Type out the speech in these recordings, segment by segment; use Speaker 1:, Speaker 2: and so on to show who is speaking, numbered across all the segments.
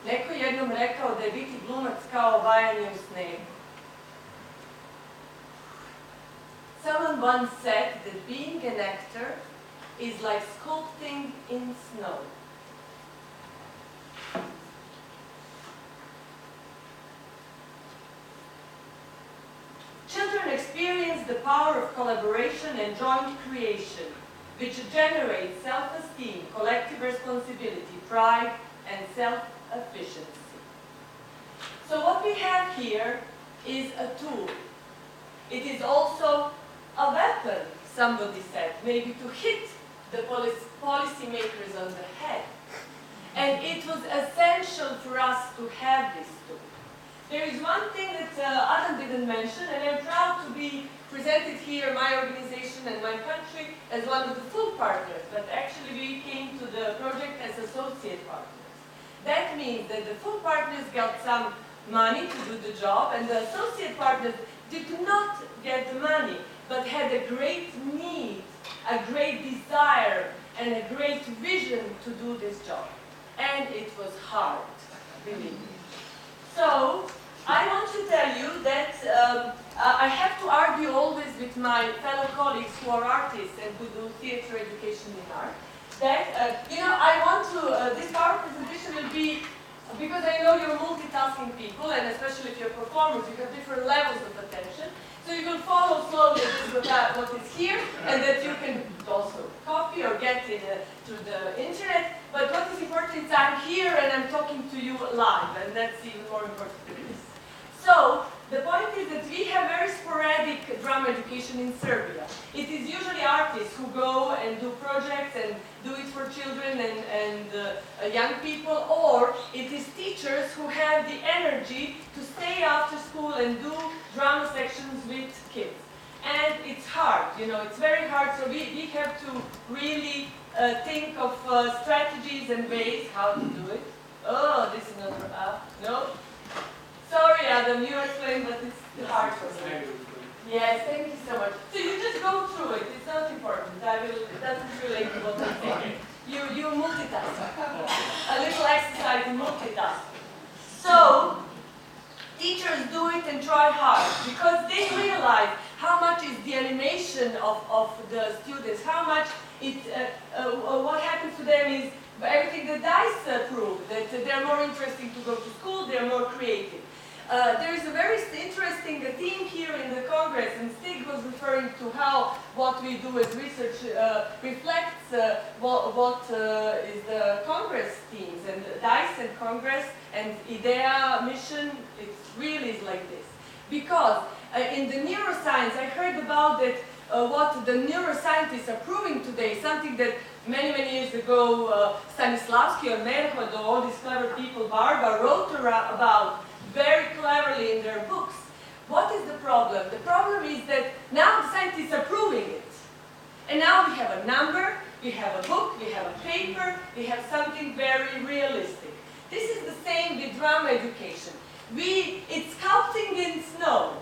Speaker 1: Neko jednom rekao da je biti glumac kao vajanje u snegu. Someone once said that being an actor is like sculpting in snow. Children experience the power of collaboration and joint creation, which generates self-esteem, collective responsibility, pride, and self-efficiency. So what we have here is a tool. It is also a weapon, somebody said, maybe to hit the policymakers on the head. And it was essential for us to have this tool. There is one thing that Adam didn't mention, and I'm proud to be presented here, my organization and my country, as one of the full partners, but actually we came to the project as associate partners. That means that the full partners got some money to do the job, and the associate partners did not get the money, but had a great need, a great desire, and a great vision to do this job. And it was hard, believe me. So, I want to tell you that I have to argue always with my fellow colleagues who are artists and who do theater education in art, that, I want to, this power presentation will be, because I know you're multitasking people, and especially if you're performers, you have different levels of attention. So you will follow slowly what is here, and that you can also copy or get through the internet. But what is important is I'm here and I'm talking to you live, and that's even more important than this. So the point is that we have very sporadic drama education in Serbia. It is usually artists who go and do projects and do it for children and young people, or it is teachers who have the energy to stay after school and do drama sections with kids. And it's hard, it's very hard, so we have to really think of strategies and ways how to do it. Oh, this is another no? Sorry, Adam, you explained, but it's hard for me. Yes, thank you so much. So you just go through it. It's not important. It doesn't relate to what I'm saying. You multitask. A little exercise in multitasking. So teachers do it and try hard because they realize how much is the animation of the students, how much what happens to them is everything that DICE proved, that they're more interesting to go to school, they're more creative. There is a very interesting theme here in the Congress, and Stig was referring to how what we do as research reflects what is the Congress themes, and DICE and Congress and IDEA mission, it really is like this. Because in the neuroscience, I heard about that what the neuroscientists are proving today, something that many years ago Stanislavski or Merhod, all these clever people, Barba, wrote about very cleverly in their books. What is the problem? The problem is that now the scientists are proving it. And now we have a number, we have a book, we have a paper, we have something very realistic. This is the same with drama education. It's sculpting in snow.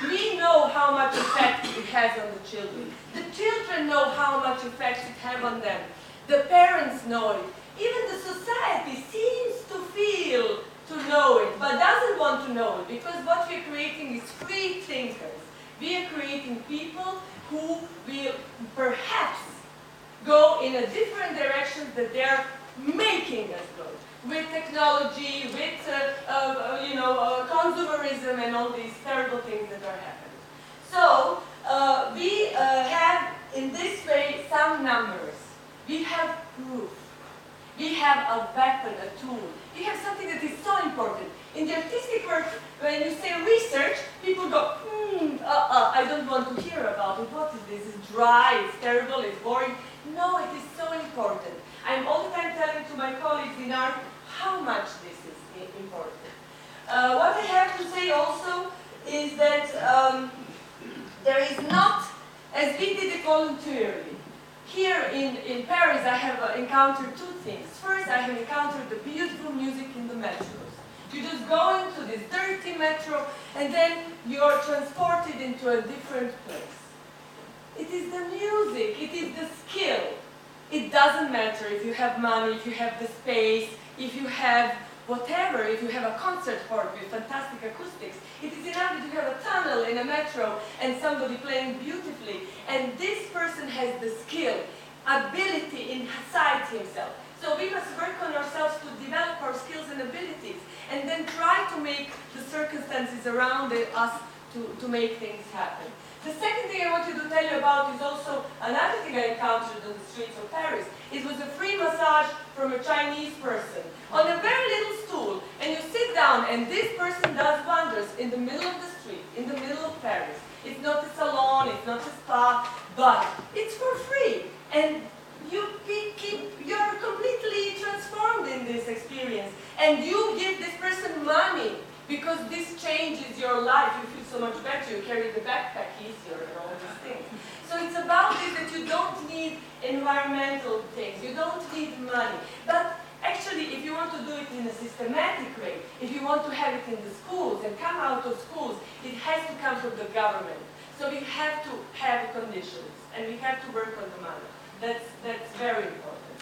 Speaker 1: We know how much effect it has on the children. The children know how much effect it has on them. The parents know it. Even the society seems to feel to know it, but doesn't want to know it, because what we're creating is free thinkers. We are creating people who will perhaps go in a different direction that they're making us go, with technology, with consumerism and all these terrible things that are happening. So we have in this way some numbers. We have proof. We have a weapon, a tool. We have something that is so important. In the artistic work, when you say research, people go, I don't want to hear about it. What is this? It's dry, it's terrible, it's boring. No, it is so important. I'm all the time telling to my colleagues in art how much this is important. What I have to say also is that there is not, as we did it voluntarily. Here in Paris, I have encountered two things. First, I have encountered the beautiful music in the metros. You just go into this dirty metro, and then you're transported into a different place. It is the music, it is the skill. It doesn't matter if you have money, if you have the space, if you have whatever, if you have a concert hall with fantastic acoustics, it is enough that you have a tunnel in a metro and somebody playing beautifully, and this person has the skill, ability inside himself. So we must work on ourselves to develop our skills and abilities, and then try to make the circumstances around us to make things happen. The second thing I wanted to tell you about is also another thing I encountered on the streets of Paris. It was a free massage from a Chinese person on a very little stool, and you sit down and this person does wonders in the middle of the street, in the middle of Paris. It's not a salon, it's not a spa, but it's for free. And you're completely transformed in this experience, and you give this person money because this changes your life. You feel so much better, you carry the backpack easier and all these things. So it's about this, that you don't need environmental things, you don't need money. But actually, if you want to do it in a systematic way, if you want to have it in the schools and come out of schools, it has to come from the government. So we have to have conditions, and we have to work on the money. That's very important.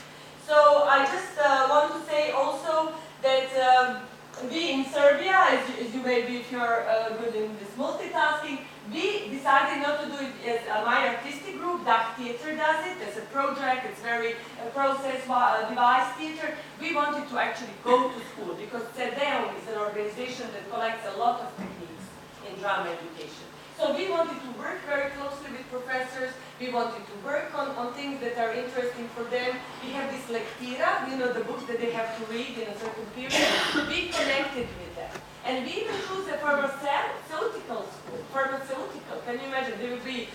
Speaker 1: So I just want to say also that we in Serbia, as you may be if you're good in this multitasking, we decided not to do it as my artistic group. DAC Theatre does it as a project. It's very process device theatre. We wanted to actually go to school because CEDEO is an organization that collects a lot of techniques in drama education. So we wanted to work very closely with professors. We wanted to work on things that are interesting for them. We have this lectira, you know, the books that they have to read in a certain period. We connected with them. And we even choose a pharmaceutical school. Pharmaceutical, can you imagine? There would be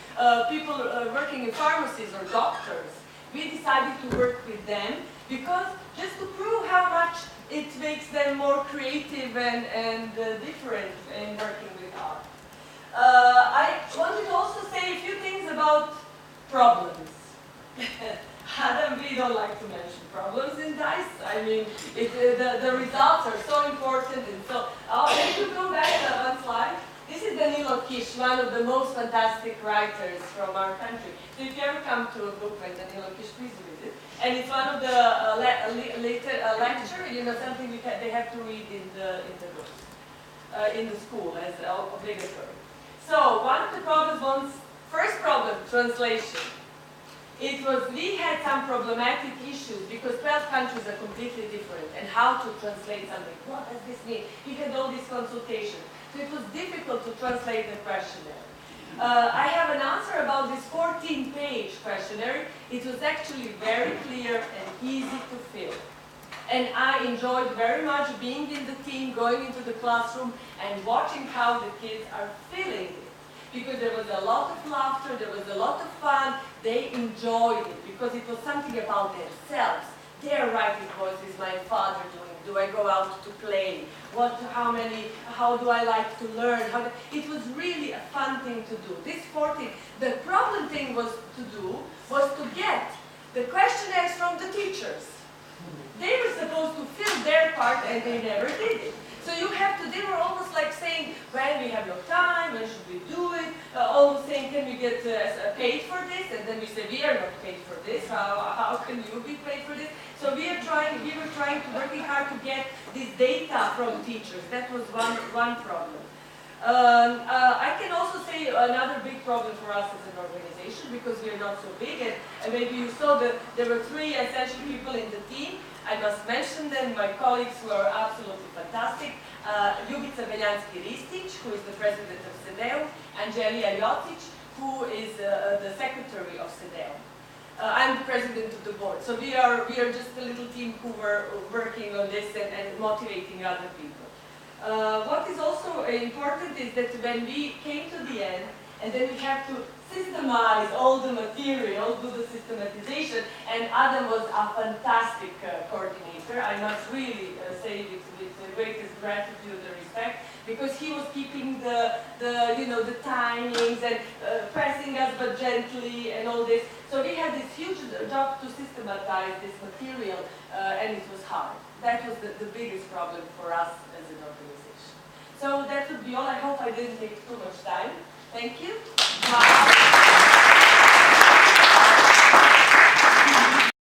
Speaker 1: people working in pharmacies or doctors. We decided to work with them because just to prove how much it makes them more creative and different in working with art. I wanted to also say a few things about problems. Adam, we don't like to mention problems in DICE. I mean, the results are so important, and so, if you go back one slide, this is Danilo Kish, one of the most fantastic writers from our country. So if you ever come to a book by Danilo Kish, please read it. And it's one of the lecture, you know, something they have to read in the books, in the school as obligatory. So one of the problems first problem, translation. We had some problematic issues because 12 countries are completely different, and how to translate something. What does this mean? We had all these consultations. So it was difficult to translate the questionnaire. I have an answer about this 14-page questionnaire. It was actually very clear and easy to fill. And I enjoyed very much being in the team, going into the classroom and watching how the kids are feeling it. Because there was a lot of laughter, there was a lot of fun, they enjoyed it because it was something about themselves. Their writing voice is my father doing, do I go out to play, how do I like to learn, it was really a fun thing to do. This 14, the problem thing was to get the questionnaires from the teachers. They were supposed to fill their part and they never did it. So you have to, they were almost like saying, when we have no time, when should we do it? Almost saying, can we get paid for this? And then we say, we are not paid for this. How can you be paid for this? So we were working hard to get this data from teachers. That was one problem. I can also say another big problem for us as an organization, because we are not so big, and maybe you saw that there were 3 essential people in the team. I must mention them, my colleagues who are absolutely fantastic. Ljubica Beljanski-Ristic, who is the president of CEDEO, and Jelija Jocic, who is the secretary of CEDEO. I'm the president of the board. So we are just a little team who were working on this and motivating other people. What is also important is that when we came to the end, and then we have to systemize all the material, do the systematization, and Adam was a fantastic coordinator. I must really say it with the greatest gratitude and respect, because he was keeping the timings and pressing us but gently and all this. So we had this huge job to systematize this material, and it was hard. That was the biggest problem for us as an organization. So that would be all. I hope I didn't take too much time. Thank you. Bye.